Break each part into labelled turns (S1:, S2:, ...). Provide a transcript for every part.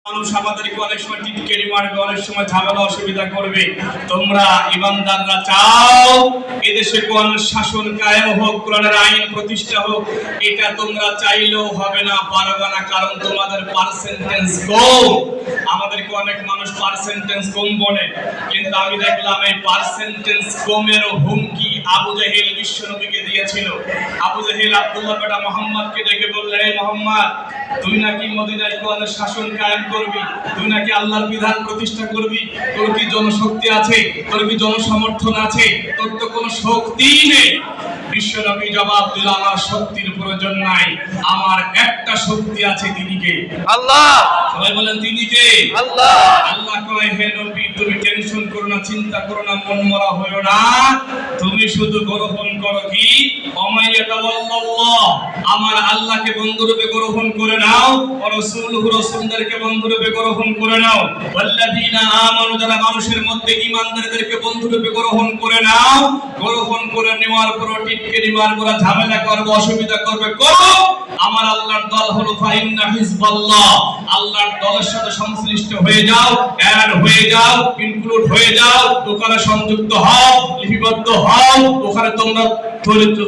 S1: মানুষ আমাদেরকে অনেক সময় টিটকারি মারবে, অনেক সময় ঝামেলা অসুবিধা করবে। তোমরা ইমানদাররা চাও এদেশে কোন শাসন কায়েম হোক, কোরআনের আইন প্রতিষ্ঠা হোক। এটা তোমরা চাইলেও হবে না, পারবে না, কারণ তোমাদের পার্সেন্টেজ কম। আমাদেরকে অনেক মানুষ পার্সেন্টেজ কম বলে, কিন্তু আমি দেখলাম এই পার্সেন্টেজ কমের হুমকি আবু জাহেল বিশ্বনবীকে দিয়েছিল। আবু জাহেল আব্দুল্লাহ বেটা মুহাম্মদকে ডেকে বললেন, এই মুহাম্মদ, তুই নাকি মদিনায় কোরআনের শাসন কায়েম করবি, তুই নাকি আল্লাহর বিধান প্রতিষ্ঠা করবি, তোর কি জনশক্তি আছে, তোর কি জনসমর্থন আছে? তোর তো কোনো শক্তিই নেই। বিশ্বনবী জবাব দিল, আমার শক্তির প্রয়োজন নাই, আমার একটা শক্তি আছে, তিনি কে? আল্লাহ। সবাই বলেন, তিনি কে? আল্লাহ। আল্লাহ কয়, হে নবী, তুমি টেনশন করো না, চিন্তা করো না, মন মরা হয়ো না, তুমি শুধু গ্রহণ করো কি আমার আল্লাহকে বন্ধুরূপে গ্রহণ করে নাও, রাসূলুহু রাসূলদেরকে বন্ধুরূপে গ্রহণ করে নাও, ওয়াল্লাযীনা আমানু, যারা মানুষের মধ্যে ঈমানদারদেরকে বন্ধুরূপে গ্রহণ করে নাও। গ্রহণ করে নেওয়ার পর টিটকারি মারবো, ঝামেলা করবে, অসুবিধা করবে, করো। আমার আল্লাহর দল হলো ফাইন্না হিজবাল্লাহ, আল্লাহর দলের সাথে সংশ্লিষ্ট হয়ে যাও, অ্যাড হয়ে যাও, ইনক্লুড হয়ে যাও, ওখানে সংযুক্ত হও, লিপিবদ্ধ হও, ওখানে তোমরা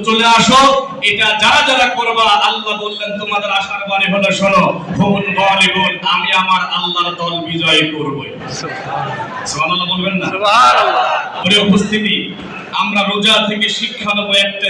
S1: চলে আসো। এটা যারা যারা করবা, আল্লাহ বললেন তোমাদের আশার বাণী হলো, শোনো, হুমুল গালিবুন, আমি আমার আল্লাহর দল বিজয় করব। সুবহানাল্লাহ বলবেন না? সুবহানাল্লাহ। প্রিয় উপস্থিতি, আমরা রোজা থেকে শিক্ষা নেব একটা